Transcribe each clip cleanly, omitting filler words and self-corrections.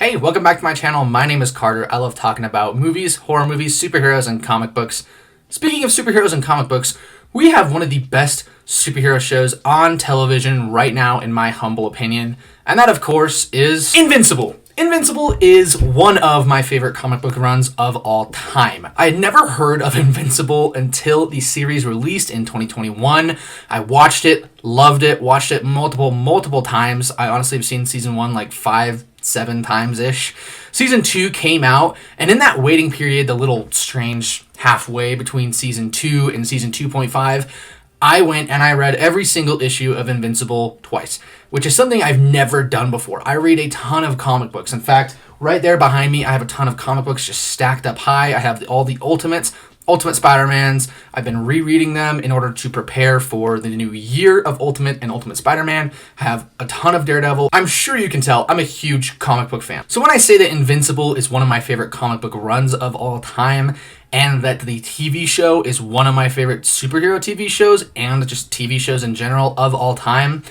Hey, welcome back to my channel. My name is Carter. I love talking about movies, horror movies, superheroes, and comic books. Speaking of superheroes and comic books, we have one of the best superhero shows on television right now, in my humble opinion, and that, of course, is Invincible. Invincible is one of my favorite comic book runs of all time. I had never heard of Invincible until the series released in 2021. I watched it, loved it, watched it multiple times. I honestly have seen season 1 like 5-7 times-ish. Season 2 came out, and in that waiting period, the little strange halfway between season 2 and season 2.5, I went and I read every single issue of Invincible twice, which is something I've never done before. I read a ton of comic books. In fact, right there behind me, I have a ton of comic books just stacked up high. I have all the Ultimate Spider-Mans. I've been rereading them in order to prepare for the new year of Ultimate and Ultimate Spider-Man. I have a ton of Daredevil. I'm sure you can tell I'm a huge comic book fan. So when I say that Invincible is one of my favorite comic book runs of all time, and that the TV show is one of my favorite superhero TV shows and just TV shows in general of all time,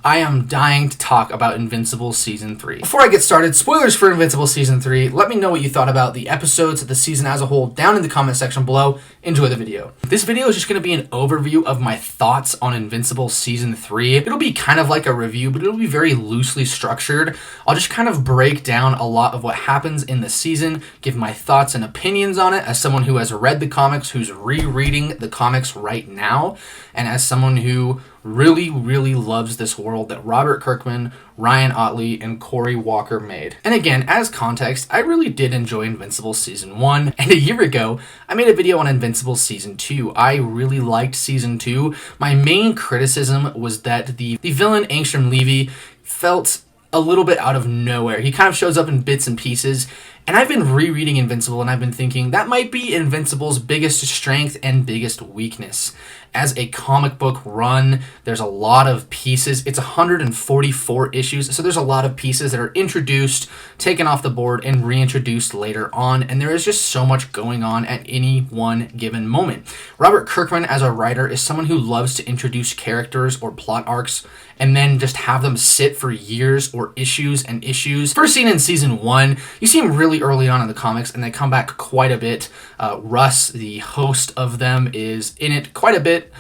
I am dying to talk about Invincible Season 3. Before I get started, spoilers for Invincible Season 3. Let me know what you thought about the episodes, the season as a whole, down in the comment section below. Enjoy the video. This video is just going to be an overview of my thoughts on Invincible Season 3. It'll be kind of like a review, but it'll be very loosely structured. I'll just kind of break down a lot of what happens in the season, give my thoughts and opinions on it as someone who has read the comics, who's rereading the comics right now, and as someone who really loves this world that Robert Kirkman, Ryan Ottley, and Cory Walker made. And again, as context, I really did enjoy Invincible Season 1, and a year ago, I made a video on Invincible Season 2. I really liked Season 2. My main criticism was that the villain, Angstrom Levy, felt a little bit out of nowhere. He kind of shows up in bits and pieces, and I've been rereading Invincible, and I've been thinking that might be Invincible's biggest strength and biggest weakness. As a comic book run, there's a lot of pieces. It's 144 issues, so there's a lot of pieces that are introduced, taken off the board, and reintroduced later on, and there is just so much going on at any one given moment. Robert Kirkman, as a writer, is someone who loves to introduce characters or plot arcs and then just have them sit for years or issues and issues. First seen in Season 1, you see him really early on in the comics, and they come back quite a bit. Russ, the host of them, is in it quite a bit,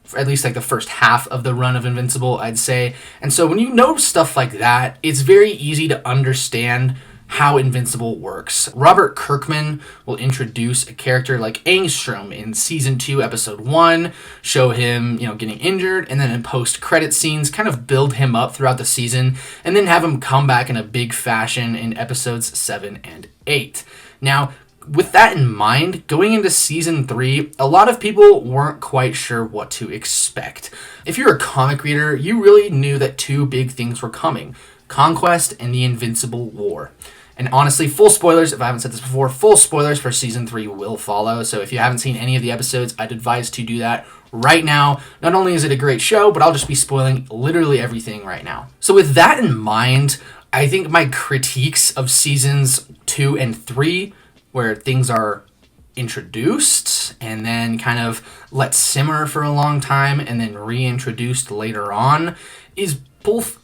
for at least like the first half of the run of Invincible, I'd say. And so when you know stuff like that, it's very easy to understand how Invincible works. Robert Kirkman will introduce a character like Angstrom in Season 2, Episode 1, show him, getting injured, and then in post-credit scenes, kind of build him up throughout the season, and then have him come back in a big fashion in Episodes 7 and 8. Now, with that in mind, going into Season 3, a lot of people weren't quite sure what to expect. If you're a comic reader, you really knew that two big things were coming: Conquest and the Invincible War. And honestly, full spoilers, if I haven't said this before, full spoilers for Season 3 will follow. So if you haven't seen any of the episodes, I'd advise to do that right now. Not only is it a great show, but I'll just be spoiling literally everything right now. So with that in mind, I think my critiques of Seasons 2 and 3, where things are introduced and then kind of let simmer for a long time and then reintroduced later on, is both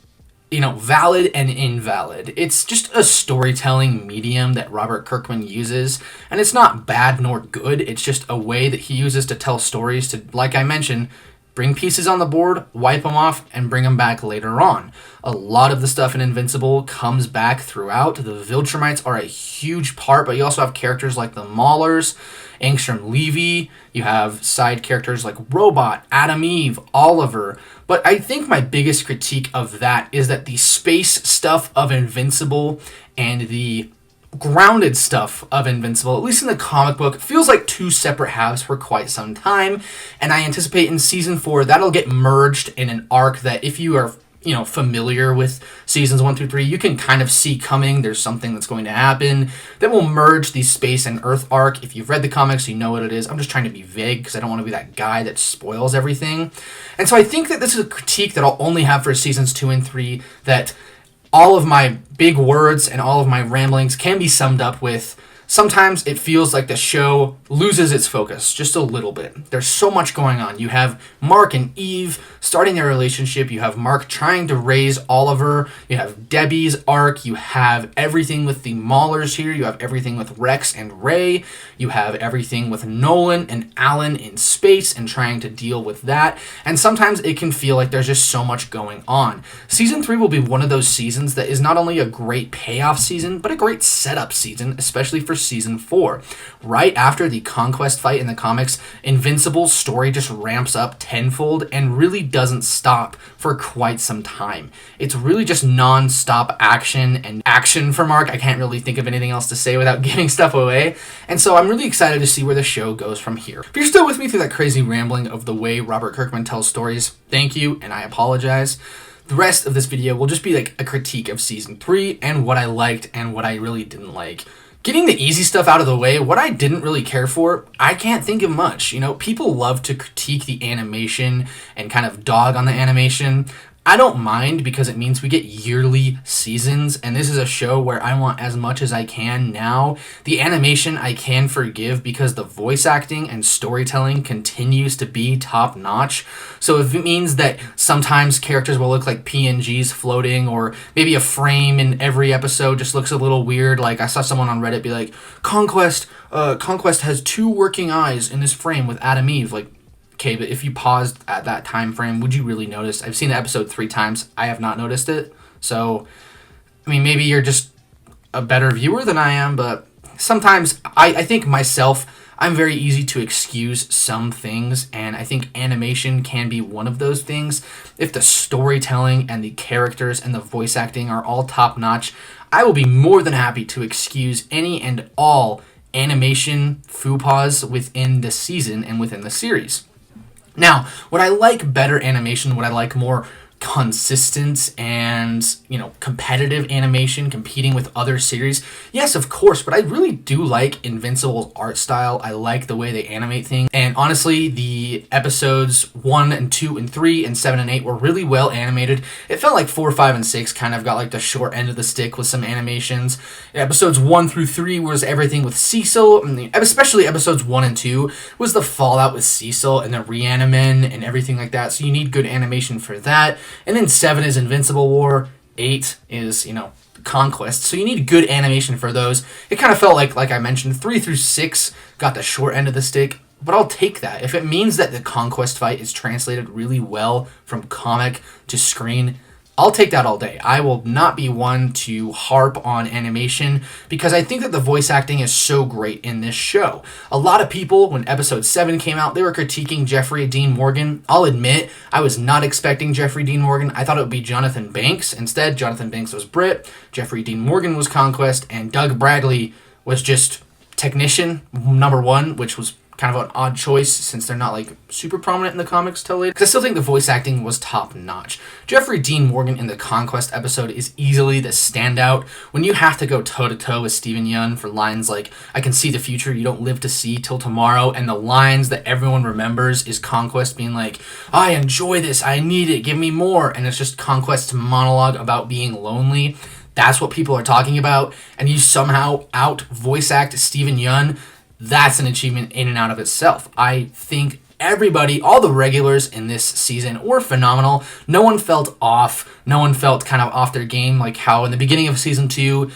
valid and invalid. It's just a storytelling medium that Robert Kirkman uses, and it's not bad nor good. It's just a way that he uses to tell stories to, like I mentioned, bring pieces on the board, wipe them off, and bring them back later on. A lot of the stuff in Invincible comes back throughout. The Viltrumites are a huge part, but you also have characters like the Maulers, Angstrom Levy, you have side characters like Robot, Adam Eve, Oliver. But I think my biggest critique of that is that the space stuff of Invincible and the grounded stuff of Invincible, at least in the comic book, feels like two separate halves for quite some time, and I anticipate in Season 4 that'll get merged in an arc that, if you are familiar with Seasons 1 through 3, you can kind of see coming. There's something that's going to happen that will merge the space and Earth arc. If you've read the comics, you know what it is. I'm just trying to be vague because I don't want to be that guy that spoils everything. And so I think that this is a critique that I'll only have for Seasons 2 and 3, that all of my big words and all of my ramblings can be summed up with sometimes it feels like the show loses its focus just a little bit. There's so much going on. You have Mark and Eve starting their relationship. You have Mark trying to raise Oliver. You have Debbie's arc. You have everything with the Maulers here. You have everything with Rex and Ray. You have everything with Nolan and Alan in space and trying to deal with that. And sometimes it can feel like there's just so much going on. Season 3 will be one of those seasons that is not only a great payoff season, but a great setup season, especially for Season 4. Right after the Conquest fight in the comics, Invincible's story just ramps up tenfold and really doesn't stop for quite some time. It's really just non-stop action and action for Mark. I can't really think of anything else to say without giving stuff away. And so I'm really excited to see where the show goes from here. If you're still with me through that crazy rambling of the way Robert Kirkman tells stories, thank you, and I apologize. The rest of this video will just be like a critique of Season 3 and what I liked and what I really didn't like. Getting the easy stuff out of the way, what I didn't really care for, I can't think of much. You know, people love to critique the animation and kind of dog on the animation. I don't mind because it means we get yearly seasons, and this is a show where I want as much as I can now. The animation I can forgive because the voice acting and storytelling continues to be top notch. So if it means that sometimes characters will look like PNGs floating, or maybe a frame in every episode just looks a little weird, like I saw someone on Reddit be like, Conquest has 2 working eyes in this frame with Adam Eve, like, okay, but if you paused at that time frame, would you really notice? I've seen the episode 3 times. I have not noticed it. So, I mean, maybe you're just a better viewer than I am, but sometimes I think myself, I'm very easy to excuse some things, and I think animation can be one of those things. If the storytelling and the characters and the voice acting are all top-notch, I will be more than happy to excuse any and all animation faux pas within the season and within the series. Now, would I like better animation? Would I like more consistent and, you know, competitive animation competing with other series? Yes, of course, but I really do like Invincible's art style. I like the way they animate things. And honestly, the episodes 1 and 2 and 3 and 7 and 8 were really well animated. It felt like 4, 5, and 6 kind of got like the short end of the stick with some animations. Episodes 1 through 3 was everything with Cecil, and especially episodes 1 and 2 was the fallout with Cecil and the Reanimen and everything like that. So you need good animation for that. And then 7 is Invincible War, 8 is, you know, Conquest. So you need good animation for those. It kind of felt like I mentioned, 3 through 6 got the short end of the stick, but I'll take that. If it means that the Conquest fight is translated really well from comic to screen, I'll take that all day. I will not be one to harp on animation because I think that the voice acting is so great in this show. A lot of people, when episode 7 came out, they were critiquing Jeffrey Dean Morgan. I'll admit, I was not expecting Jeffrey Dean Morgan. I thought it would be Jonathan Banks. Instead, Jonathan Banks was Brit, Jeffrey Dean Morgan was Conquest, and Doug Bradley was just technician number 1, which was kind of an odd choice since they're not like super prominent in the comics till later. Because I still think the voice acting was top notch. Jeffrey Dean Morgan in the Conquest episode is easily the standout. When you have to go toe to toe with Steven Yeun for lines like, I can see the future you don't live to see till tomorrow, and the lines that everyone remembers is Conquest being like, I enjoy this, I need it, give me more, and it's just Conquest's monologue about being lonely. That's what people are talking about, and you somehow out voice act Steven Yeun. That's an achievement in and out of itself. I think everybody, all the regulars in this season were phenomenal. No one felt off. No one felt kind of off their game, like how in the beginning of season 2,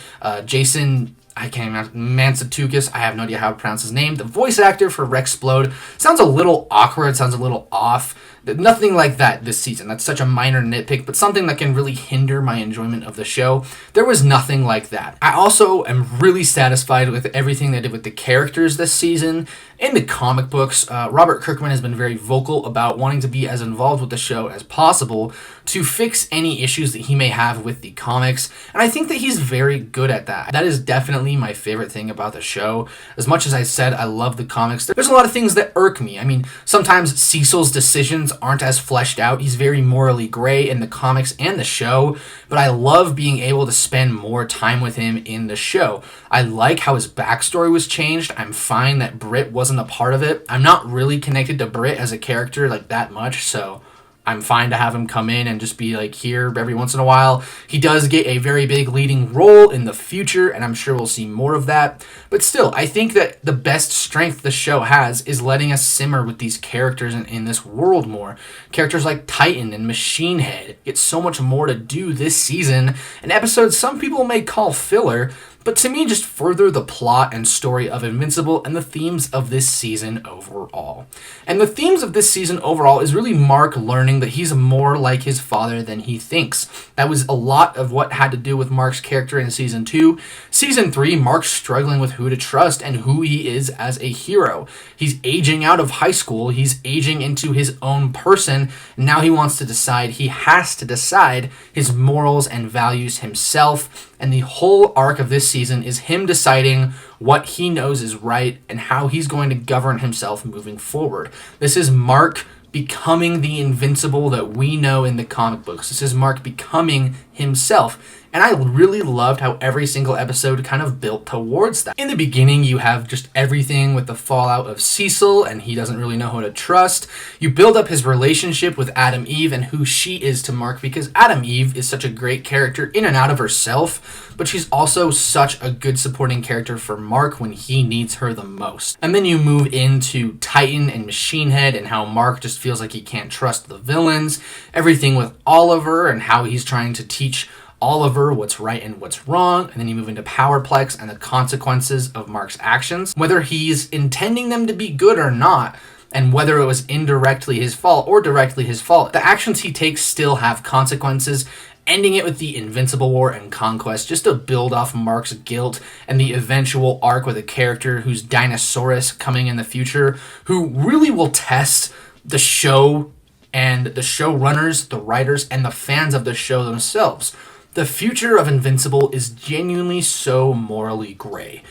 Jason, I can't remember, Mantzoukas, I have no idea how to pronounce his name, the voice actor for Rexplode, sounds a little awkward, sounds a little off. Nothing like that this season. That's such a minor nitpick, but something that can really hinder my enjoyment of the show. There was nothing like that. I also am really satisfied with everything they did with the characters this season. In the comic books, Robert Kirkman has been very vocal about wanting to be as involved with the show as possible to fix any issues that he may have with the comics, and I think that he's very good at that. That is definitely my favorite thing about the show. As much as I said I love the comics, there's a lot of things that irk me. I mean, sometimes Cecil's decisions aren't as fleshed out. He's very morally gray in the comics and the show, but I love being able to spend more time with him in the show. I like how his backstory was changed. I'm fine that Britt wasn't a part of it. I'm not really connected to Britt as a character like that much, so I'm fine to have him come in and just be like here every once in a while. He does get a very big leading role in the future, and I'm sure we'll see more of that. But still, I think that the best strength the show has is letting us simmer with these characters in this world more. Characters like Titan and Machine Head get so much more to do this season, and episodes some people may call filler, but to me just further the plot and story of Invincible and the themes of this season overall. And the themes of this season overall is really Mark learning that he's more like his father than he thinks. That was a lot of what had to do with Mark's character in Season 2. Season 3, Mark's struggling with who to trust and who he is as a hero. He's aging out of high school, he's aging into his own person, and now he wants to decide, he has to decide his morals and values himself. And the whole arc of this season is him deciding what he knows is right and how he's going to govern himself moving forward. This is Mark becoming the Invincible that we know in the comic books. This is Mark becoming himself. And I really loved how every single episode kind of built towards that. In the beginning, you have just everything with the fallout of Cecil, and he doesn't really know who to trust. You build up his relationship with Adam Eve and who she is to Mark, because Adam Eve is such a great character in and out of herself, but she's also such a good supporting character for Mark when he needs her the most. And then you move into Titan and Machine Head and how Mark just feels like he can't trust the villains. Everything with Oliver and how he's trying to teach Oliver what's right and what's wrong, and then you move into Powerplex and the consequences of Mark's actions, whether he's intending them to be good or not, and whether it was indirectly his fault or directly his fault. The actions he takes still have consequences, ending it with the Invincible War and Conquest, just to build off Mark's guilt and the eventual arc with a character who's Dinosaurus coming in the future, who really will test the show and the showrunners, the writers, and the fans of the show themselves. The future of Invincible is genuinely so morally gray.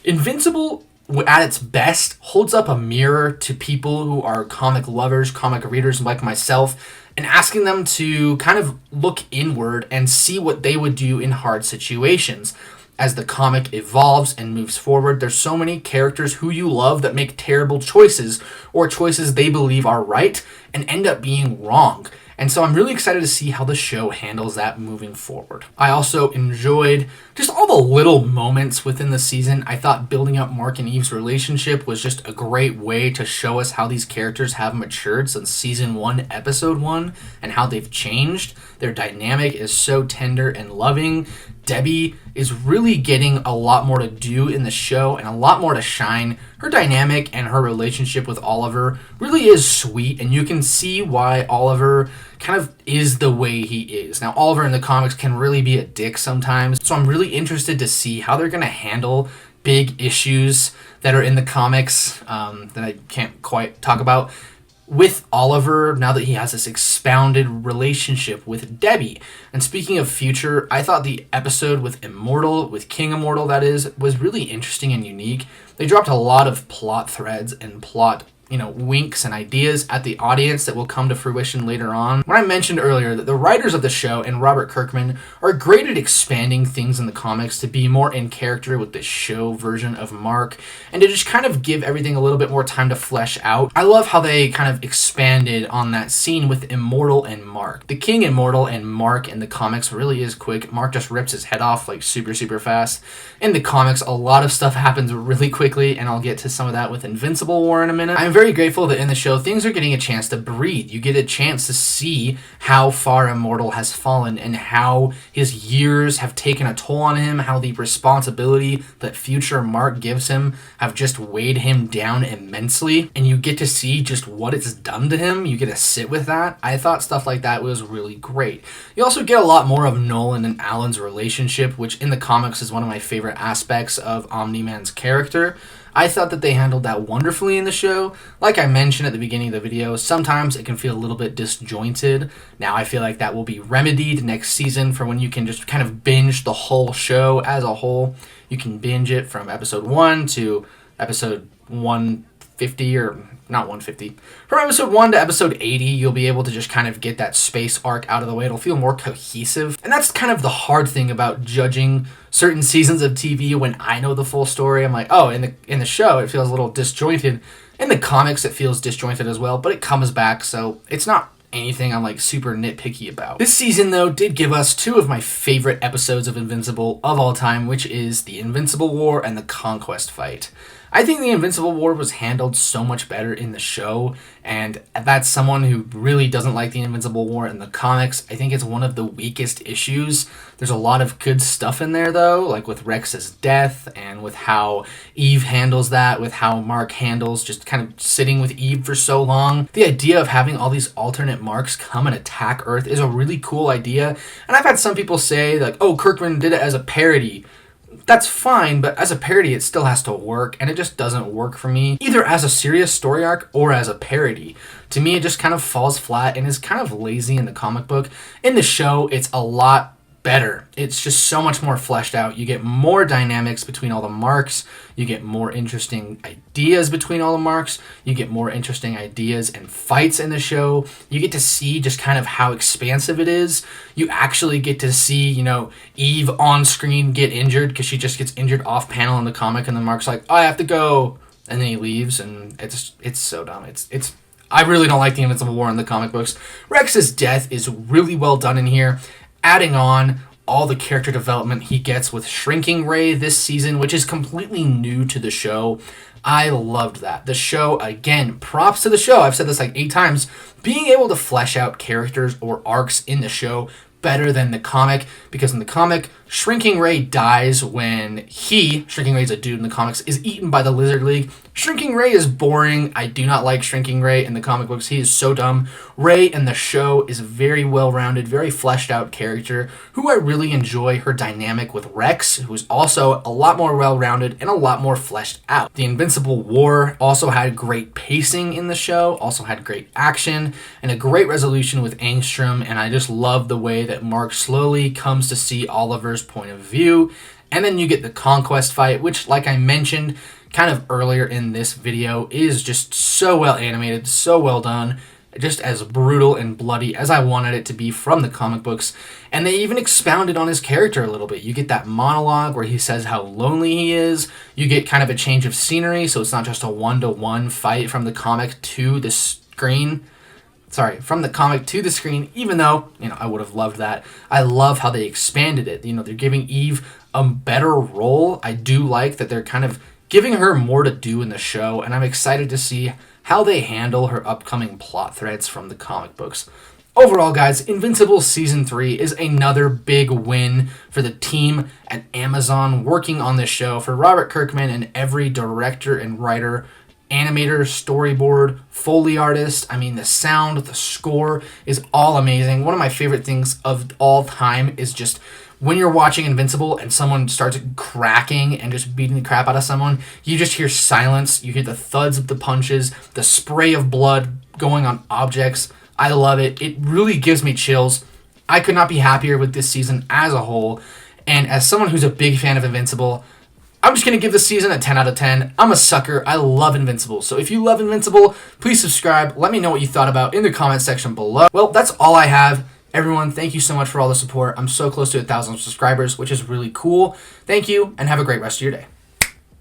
Invincible, at its best, holds up a mirror to people who are comic lovers, comic readers like myself, and asking them to kind of look inward and see what they would do in hard situations. As the comic evolves and moves forward, there's so many characters who you love that make terrible choices, or choices they believe are right and end up being wrong. And so I'm really excited to see how the show handles that moving forward. I also enjoyed just all the little moments within the season. I thought building up Mark and Eve's relationship was just a great way to show us how these characters have matured since Season 1, Episode 1, and how they've changed. Their dynamic is so tender and loving. Debbie is really getting a lot more to do in the show and a lot more to shine. Her dynamic and her relationship with Oliver really is sweet, and you can see why Oliver kind of is the way he is. Now, Oliver in the comics can really be a dick sometimes, so I'm really interested to see how they're going to handle big issues that are in the comics that I can't quite talk about with Oliver now that he has this expounded relationship with Debbie. And speaking of future, I thought the episode with Immortal, with King Immortal that is, was really interesting and unique. They dropped a lot of plot threads and plot winks and ideas at the audience that will come to fruition later on. When I mentioned earlier that the writers of the show and Robert Kirkman are great at expanding things in the comics to be more in character with the show version of Mark, and to just kind of give everything a little bit more time to flesh out. I love how they kind of expanded on that scene with Immortal and Mark. The King Immortal and Mark in the comics really is quick. Mark just rips his head off like super fast. In the comics, a lot of stuff happens really quickly, and I'll get to some of that with Invincible War in a minute. I'm very grateful that in the show things are getting a chance to breathe. You get a chance to see how far Immortal has fallen and how his years have taken a toll on him, how the responsibility that future Mark gives him have just weighed him down immensely, and you get to see just what it's done to him. You get to sit with that. I thought stuff like that was really great. You also get a lot more of Nolan and Alan's relationship, which in the comics is one of my favorite aspects of Omni-Man's character. I thought that they handled that wonderfully in the show. Like I mentioned at the beginning of the video, sometimes it can feel a little bit disjointed. Now I feel like that will be remedied next season for when you can just kind of binge the whole show as a whole. You can binge it from episode 1 to episode 150, or not 150. From episode 1 to episode 80, you'll be able to just kind of get that space arc out of the way. It'll feel more cohesive. And that's kind of the hard thing about judging certain seasons of TV when I know the full story. I'm like, oh, in the show, it feels a little disjointed. In the comics, it feels disjointed as well, but it comes back, so it's not anything I'm like super nitpicky about. This season though did give us two of my favorite episodes of Invincible of all time, which is the Invincible War and the Conquest fight. I think the Invincible War was handled so much better in the show, and that's someone who really doesn't like the Invincible War in the comics. I think it's one of the weakest issues. There's a lot of good stuff in there though, like with Rex's death and with how Eve handles that, with how Mark handles just kind of sitting with Eve for so long. The idea of having all these alternate Marks come and attack Earth is a really cool idea, and I've had some people say like, oh, Kirkman did it as a parody. That's fine, but as a parody, it still has to work, and it just doesn't work for me, either as a serious story arc or as a parody. To me, it just kind of falls flat and is kind of lazy in the comic book. In the show, it's a lot better. It's just so much more fleshed out. You get more dynamics between all the Marks. You get more interesting ideas between all the Marks. You get more interesting ideas and fights in the show. You get to see just kind of how expansive it is. You actually get to see, you know, Eve on screen get injured because she just gets injured off panel in the comic, and the Mark's like, oh, I have to go, and then he leaves, and it's so dumb. It's I really don't like the Invincible War in the comic books. Rex's death is really well done in here, adding on all the character development he gets with Shrinking Ray this season, which is completely new to the show. I loved that. The show, again, props to the show. I've said this like 8 times. Being able to flesh out characters or arcs in the show better than the comic, because in the comic, Shrinking Ray dies when Shrinking Ray's a dude in the comics, is eaten by the Lizard League. Shrinking Ray is boring. I do not like Shrinking Ray in the comic books. He is so dumb. Ray in the show is a very well-rounded, very fleshed out character who I really enjoy her dynamic with Rex, who is also a lot more well-rounded and a lot more fleshed out. The Invincible War also had great pacing in the show, also had great action, and a great resolution with Angstrom, and I just love the way that Mark slowly comes to see Oliver's point of view. And then you get the Conquest fight, which, like I mentioned kind of earlier in this video, is just so well animated, so well done, just as brutal and bloody as I wanted it to be from the comic books. And they even expounded on his character a little bit. You get that monologue where he says how lonely he is. You get kind of a change of scenery, so it's not just a one-to-one fight from the comic to the screen. From the comic to the screen, even though, you know, I would have loved that. I love how they expanded it. You know, they're giving Eve a better role. I do like that they're kind of giving her more to do in the show, and I'm excited to see how they handle her upcoming plot threads from the comic books. Overall, guys, Invincible Season 3 is another big win for the team at Amazon working on this show, for Robert Kirkman and every director and writer, animator, storyboard, Foley artist. I mean, the sound, the score is all amazing. One of my favorite things of all time is just when you're watching Invincible and someone starts cracking and just beating the crap out of someone, you just hear silence. You hear the thuds of the punches, the spray of blood going on objects. I love it. It really gives me chills. I could not be happier with this season as a whole. And as someone who's a big fan of Invincible, I'm just going to give this season a 10 out of 10. I'm a sucker. I love Invincible. So if you love Invincible, please subscribe. Let me know what you thought about in the comment section below. Well, that's all I have. Everyone, thank you so much for all the support. I'm so close to 1,000 subscribers, which is really cool. Thank you, and have a great rest of your day.